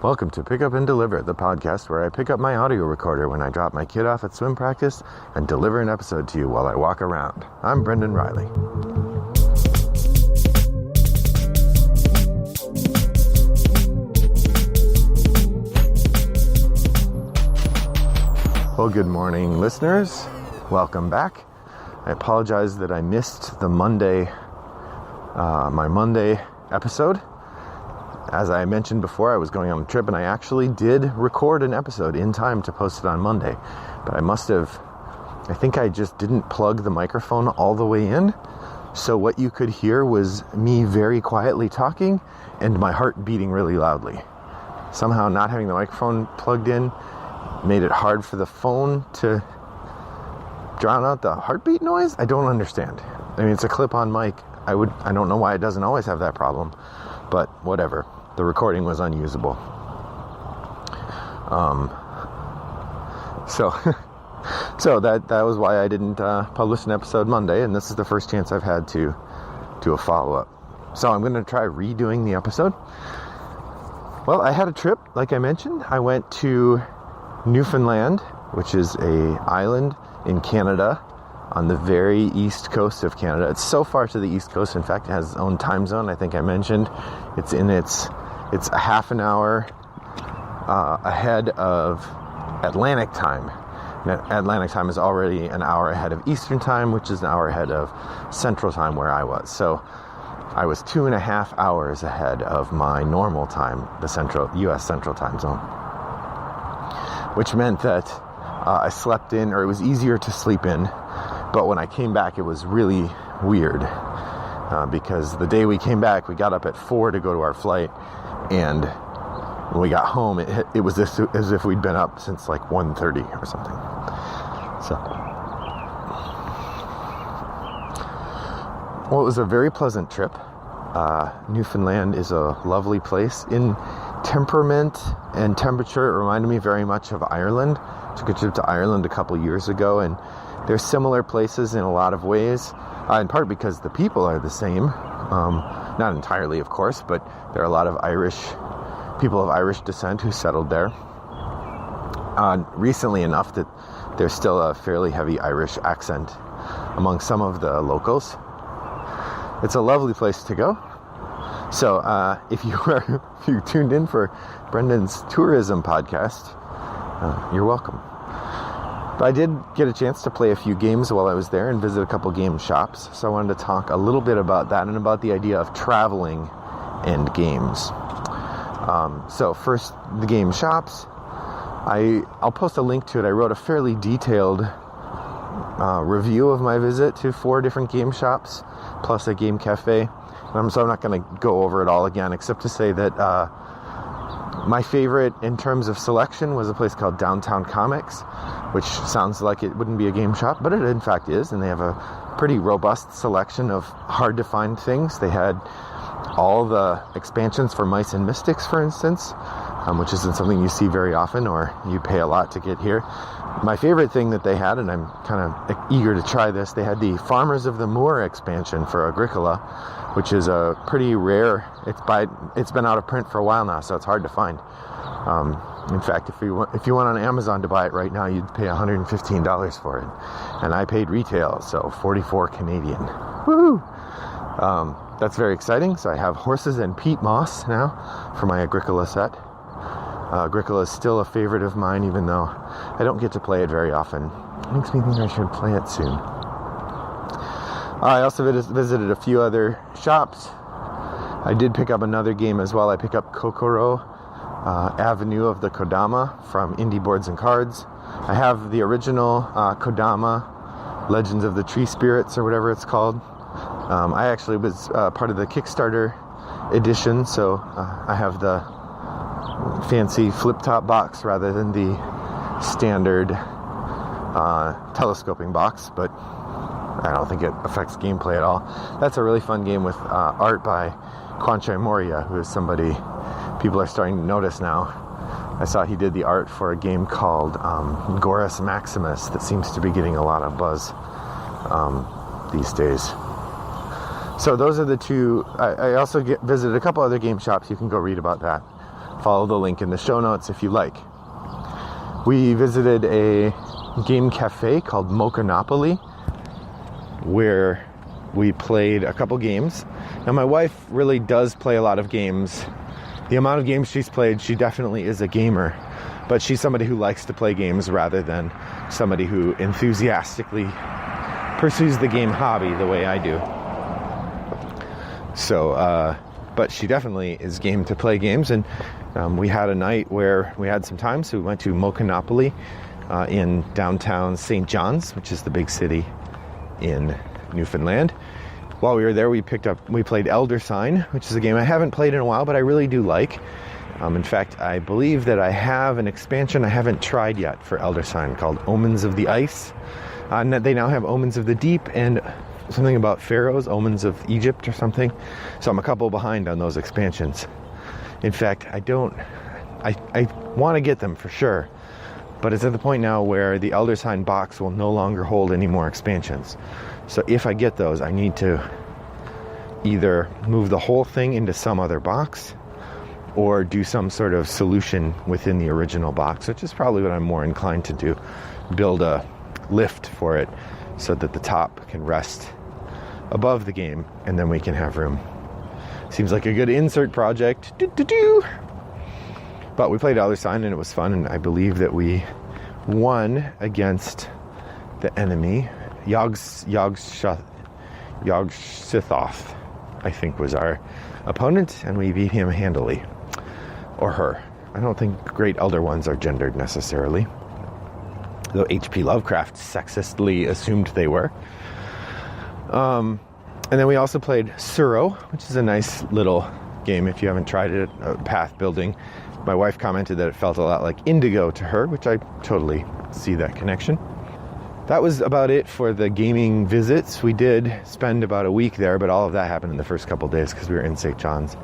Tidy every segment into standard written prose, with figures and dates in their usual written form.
Welcome to Pick Up and Deliver, the podcast where I pick up my audio recorder when I drop my kid off at swim practice and deliver an episode to you while I walk around. I'm Brendan Riley. Well, good morning, listeners. Welcome back. I apologize that I missed the Monday, my Monday episode. As I mentioned before, I was going on a trip and I actually did record an episode in time to post it on Monday. But I think I just didn't plug the microphone all the way in. So what you could hear was me very quietly talking and my heart beating really loudly. Somehow not having the microphone plugged in made it hard for the phone to drown out the heartbeat noise. I don't understand. I mean, it's a clip-on mic. I don't know why it doesn't always have that problem, but whatever. The recording was unusable. So that was why I didn't publish an episode Monday, and this is the first chance I've had to do a follow-up. So I'm going to try redoing the episode. Well, I had a trip, like I mentioned. I went to Newfoundland, which is an island in Canada on the very east coast of Canada. It's so far to the east coast. In fact, it has its own time zone. I think I mentioned it's a half an hour ahead of Atlantic time. Now, Atlantic time is already an hour ahead of Eastern time, which is an hour ahead of Central time where I was. So I was 2.5 hours ahead of my normal time, the U.S. Central time zone, which meant that I slept in, or it was easier to sleep in. But when I came back, it was really weird because the day we came back, we got up at 4 to go to our flight, and when we got home, it was as if we'd been up since like 1:30 or something. Well, it was a very pleasant trip. Newfoundland is a lovely place. In temperament and temperature, it reminded me very much of Ireland. Took a trip to Ireland a couple years ago, and they're similar places in a lot of ways, in part because the people are the same. Not entirely, of course, but there are a lot of people of Irish descent who settled there. Recently enough that there's still a fairly heavy Irish accent among some of the locals. It's a lovely place to go. So if you tuned in for Brendan's tourism podcast, you're welcome. But I did get a chance to play a few games while I was there and visit a couple game shops. So I wanted to talk a little bit about that and about the idea of traveling and games. So first, the game shops. I'll post a link to it. I wrote a fairly detailed review of my visit to 4 different game shops, plus a game cafe. So I'm not going to go over it all again, except to say that my favorite in terms of selection was a place called Downtown Comics, which sounds like it wouldn't be a game shop, but it in fact is, and they have a pretty robust selection of hard-to-find things. They had all the expansions for Mice and Mystics, for instance, which isn't something you see very often, or you pay a lot to get here. My favorite thing that they had, and I'm kind of eager to try this, they had the Farmers of the Moor expansion for Agricola, which is a pretty rare. It's been out of print for a while now, so it's hard to find. In fact, if you went on Amazon to buy it right now, you'd pay $115 for it, and I paid retail, so 44 Canadian. Woohoo! That's very exciting. So I have horses and peat moss now for my Agricola set. Agricola is still a favorite of mine, even though I don't get to play it very often. It makes me think I should play it soon. I also visited a few other shops. I did pick up another game as well. I picked up Kokoro, Avenue of the Kodama from Indie Boards and Cards. I have the original Kodama, Legends of the Tree Spirits, or whatever it's called. I actually was part of the Kickstarter edition, so I have the fancy flip-top box rather than the standard telescoping box, but I don't think it affects gameplay at all. That's a really fun game with art by Kwanche Moria, who is somebody people are starting to notice now. I saw he did the art for a game called Gorus Maximus that seems to be getting a lot of buzz these days. So those are the two. I also visited a couple other game shops. You can go read about that. follow the link in the show notes if you like. We visited a game cafe called Mochanopoly, where we played a couple games. Now, my wife really does play a lot of games. The amount of games she's played, she definitely is a gamer, but she's somebody who likes to play games rather than somebody who enthusiastically pursues the game hobby the way I do. So, but she definitely is game to play games, and we had a night where we had some time, so we went to Mochanopoly in downtown St. John's, which is the big city in Newfoundland. While we were there, we played Elder Sign, which is a game I haven't played in a while, but I really do like. In fact, I believe that I have an expansion I haven't tried yet for Elder Sign called Omens of the Ice. They now have Omens of the Deep and something about Pharaohs, Omens of Egypt or something. So I'm a couple behind on those expansions. In fact, I want to get them for sure, but it's at the point now where the Elder Sign box will no longer hold any more expansions. So if I get those, I need to either move the whole thing into some other box or do some sort of solution within the original box, which is probably what I'm more inclined to do. Build a lift for it so that the top can rest above the game, and then we can have room. Seems like a good insert project. But we played Elder Sign and it was fun, and I believe that we won against the enemy. Yog-Sothoth, I think, was our opponent, and we beat him handily. Or her. I don't think great elder ones are gendered necessarily, though H.P. Lovecraft sexistly assumed they were. And then we also played Tsuro, which is a nice little game if you haven't tried it, path building. My wife commented that it felt a lot like Indigo to her, which I totally see that connection. That was about it for the gaming visits. We did spend about a week there, but all of that happened in the first couple days because we were in St. John's.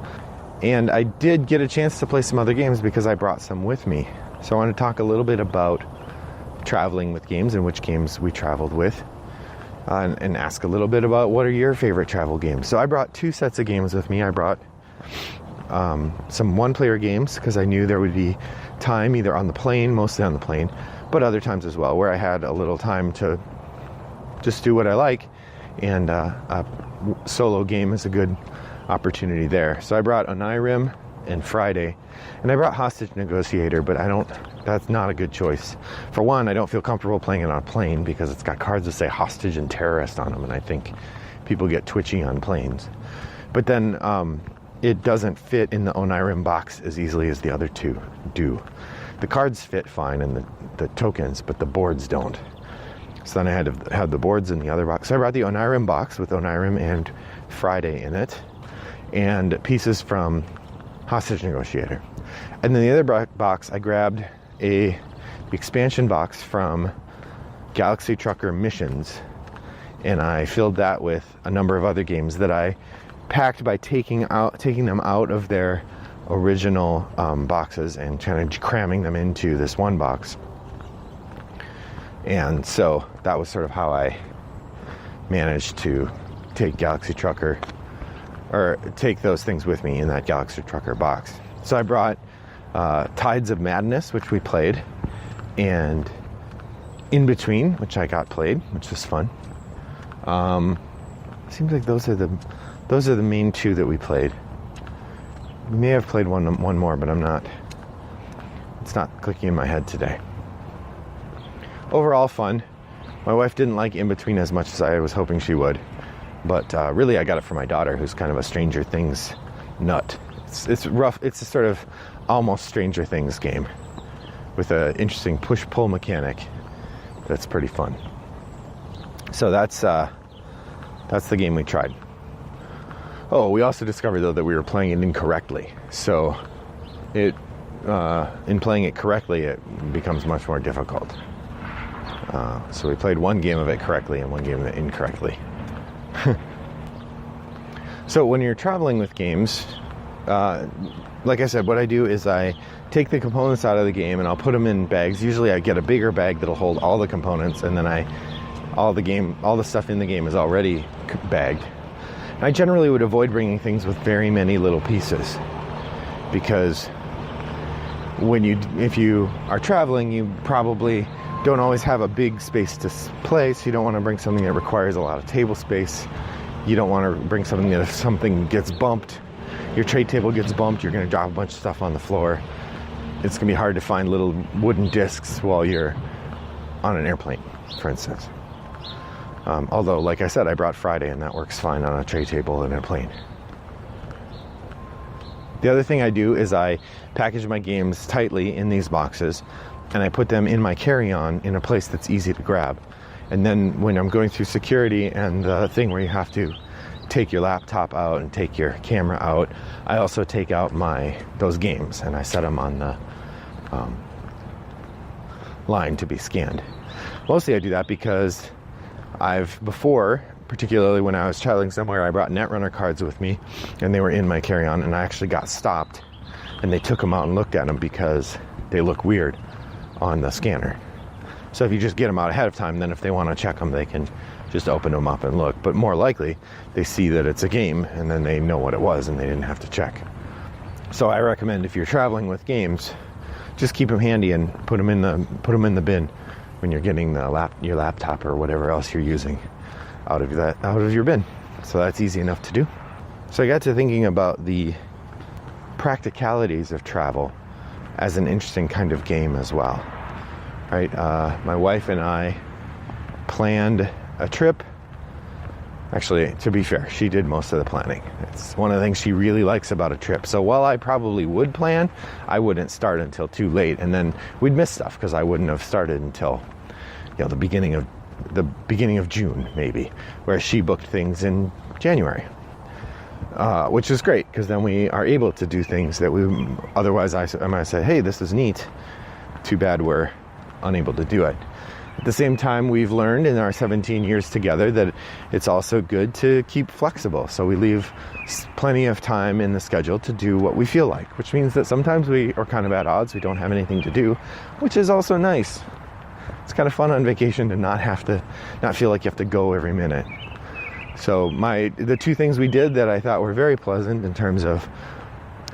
And I did get a chance to play some other games because I brought some with me. So I want to talk a little bit about traveling with games and which games we traveled with, and ask a little bit about what are your favorite travel games. So I brought 2 sets of games with me. I brought some one-player games because I knew there would be time either on the plane, mostly on the plane, but other times as well, where I had a little time to just do what I like, and a solo game is a good opportunity there. So I brought Onirim and Friday, and I brought Hostage Negotiator, but that's not a good choice. For one, I don't feel comfortable playing it on a plane because it's got cards that say hostage and terrorist on them, and I think people get twitchy on planes. But then it doesn't fit in the Onirim box as easily as the other 2 do. The cards fit fine and the tokens, but the boards don't. So then I had to have the boards in the other box. So I brought the Onirim box with Onirim and Friday in it, and pieces from Hostage Negotiator. And then the other box, I grabbed a expansion box from Galaxy Trucker Missions, and I filled that with a number of other games that I packed by taking them out of their original boxes and kind of cramming them into this one box. And so that was sort of how I managed to take Galaxy Trucker, or take those things with me in that Galaxy Trucker box. So I brought Tides of Madness, which we played, and InBetween, which I got played, which was fun. Seems like those are the main 2 that we played. We may have played one more, but it's not clicking in my head today. Overall fun. My wife didn't like InBetween as much as I was hoping she would, but really I got it for my daughter, who's kind of a Stranger Things nut. It's rough. It's a sort of almost Stranger Things game with an interesting push-pull mechanic that's pretty fun. So that's the game we tried. Oh, we also discovered, though, that we were playing it incorrectly. So in playing it correctly, it becomes much more difficult. So we played one game of it correctly and one game of it incorrectly. So when you're traveling with games, like I said, what I do is I take the components out of the game and I'll put them in bags. Usually I get a bigger bag that'll hold all the components, and then all the stuff in the game is already bagged. I generally would avoid bringing things with very many little pieces, because if you are traveling, you probably don't always have a big space to play, so you don't want to bring something that requires a lot of table space. You don't want to bring something that if something gets bumped, your tray table gets bumped, you're going to drop a bunch of stuff on the floor. It's going to be hard to find little wooden discs while you're on an airplane, for instance. Although, like I said, I brought Friday, and that works fine on a tray table and a plane. The other thing I do is I package my games tightly in these boxes, and I put them in my carry-on in a place that's easy to grab. And then when I'm going through security and the thing where you have to take your laptop out and take your camera out, I also take out those games, and I set them on the line to be scanned. Mostly I do that because before, particularly when I was traveling somewhere, I brought Netrunner cards with me, and they were in my carry-on, and I actually got stopped, and they took them out and looked at them because they look weird on the scanner. So if you just get them out ahead of time, then if they want to check them, they can just open them up and look. But more likely, they see that it's a game, and then they know what it was, and they didn't have to check. So I recommend if you're traveling with games, just keep them handy and put them in the bin when you're getting your laptop or whatever else you're using out of your bin. So that's easy enough to do. So I got to thinking about the practicalities of travel as an interesting kind of game as well. Right? My wife and I planned a trip. Actually, to be fair, she did most of the planning. It's one of the things she really likes about a trip. So while I probably would plan, I wouldn't start until too late, and then we'd miss stuff because I wouldn't have started until the beginning of June, maybe, where she booked things in January, which is great because then we are able to do things that we otherwise I might say, hey, this is neat. Too bad we're unable to do it. At the same time, we've learned in our 17 years together that it's also good to keep flexible. So we leave plenty of time in the schedule to do what we feel like, which means that sometimes we are kind of at odds. We don't have anything to do, which is also nice. It's kind of fun on vacation to not feel like you have to go every minute. So the two things we did that I thought were very pleasant in terms of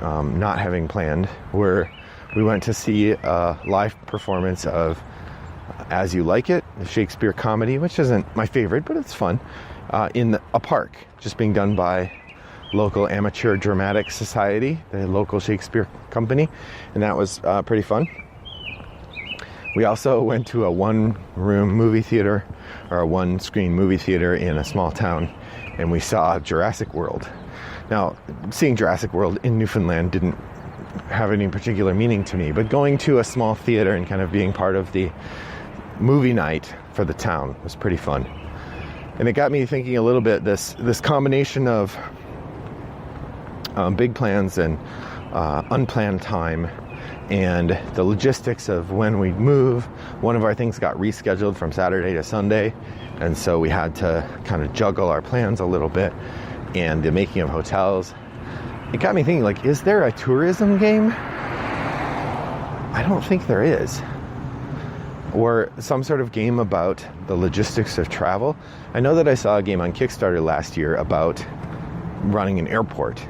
not having planned were we went to see a live performance of As You Like It, the Shakespeare comedy, which isn't my favorite, but it's fun, in a park, just being done by local amateur dramatic society, the local Shakespeare company, and that was pretty fun. We also went to a one-room movie theater, or a one-screen movie theater in a small town, and we saw Jurassic World. Now, seeing Jurassic World in Newfoundland didn't have any particular meaning to me, but going to a small theater and kind of being part of the movie night for the town was pretty fun. And it got me thinking a little bit, this combination of big plans and unplanned time and the logistics of when we move. One of our things got rescheduled from Saturday to Sunday, and so we had to kind of juggle our plans a little bit, and the making of hotels. It got me thinking, like, is there a tourism game? I don't think there is. Or some sort of game about the logistics of travel. I know that I saw a game on Kickstarter last year about running an airport,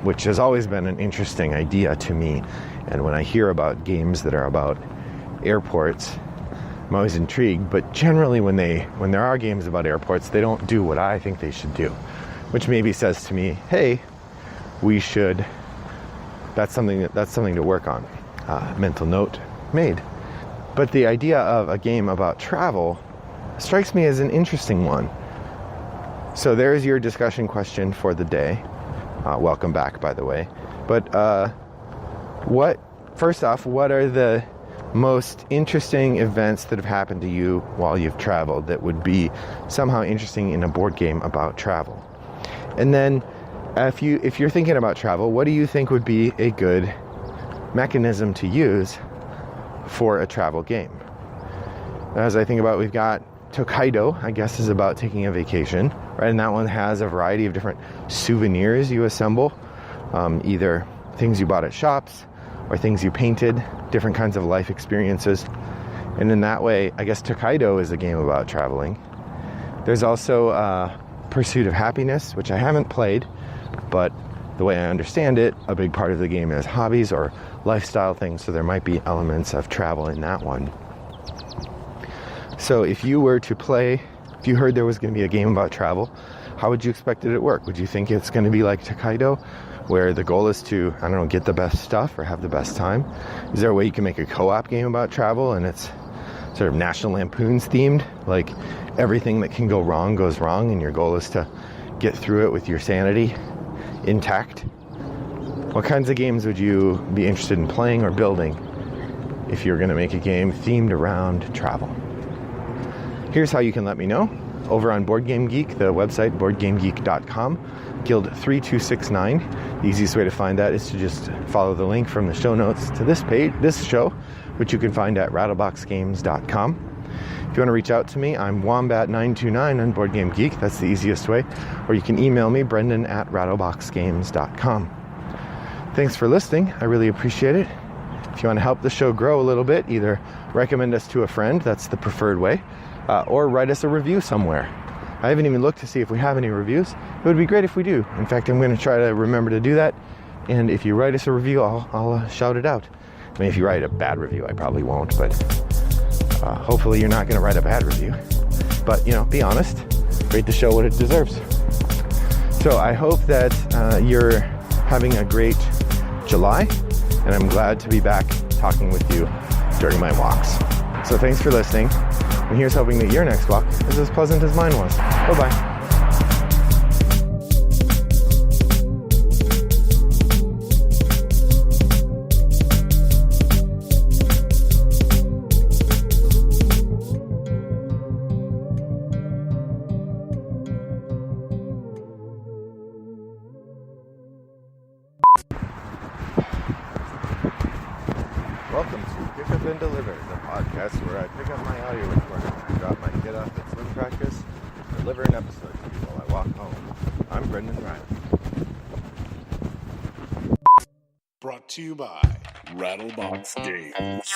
which has always been an interesting idea to me. And when I hear about games that are about airports, I'm always intrigued. But generally when there are games about airports, they don't do what I think they should do, which maybe says to me, hey, that's something to work on. Mental note made. But the idea of a game about travel strikes me as an interesting one. So there's your discussion question for the day. Welcome back, by the way. But first off, what are the most interesting events that have happened to you while you've traveled that would be somehow interesting in a board game about travel? And then if you're thinking about travel, what do you think would be a good mechanism to use for a travel game? As I think about, we've got Tokaido, I guess, is about taking a vacation, right? And that one has a variety of different souvenirs you assemble, either things you bought at shops or things you painted, different kinds of life experiences. And in that way, I guess Tokaido is a game about traveling. There's also Pursuit of Happiness, which I haven't played, but the way I understand it, a big part of the game is hobbies or lifestyle things, so there might be elements of travel in that one. So if you were to play, if you heard there was going to be a game about travel, how would you expect it to work? Would you think it's going to be like Tokaido, where the goal is to, I don't know, get the best stuff or have the best time? Is there a way you can make a co-op game about travel and it's sort of National Lampoon's themed? Like everything that can go wrong goes wrong and your goal is to get through it with your sanity intact? What kinds of games would you be interested in playing or building if you're going to make a game themed around travel? Here's how you can let me know. Over on Board Game Geek, the website boardgamegeek.com, Guild 3269. The easiest way to find that is to just follow the link from the show notes to this page, this show, which you can find at rattleboxgames.com. If you want to reach out to me, I'm Wombat929 on Board Game Geek. That's the easiest way. Or you can email me, brendan@rattleboxgames.com. Thanks for listening. I really appreciate it. If you want to help the show grow a little bit, either recommend us to a friend, that's the preferred way, or write us a review somewhere. I haven't even looked to see if we have any reviews. It would be great if we do. In fact, I'm going to try to remember to do that. And if you write us a review, I'll shout it out. I mean, if you write a bad review, I probably won't, but hopefully you're not going to write a bad review. But, be honest. Rate the show what it deserves. So I hope that you're having a great July, and I'm glad to be back talking with you during my walks. So thanks for listening, and here's hoping that your next walk is as pleasant as mine was. Bye-bye. Welcome to Pick Up and Deliver, the podcast where I pick up my audio recorder when I drop my kid off at swim practice and deliver an episode to you while I walk home. I'm Brendan Riley. Brought to you by Rattlebox Games.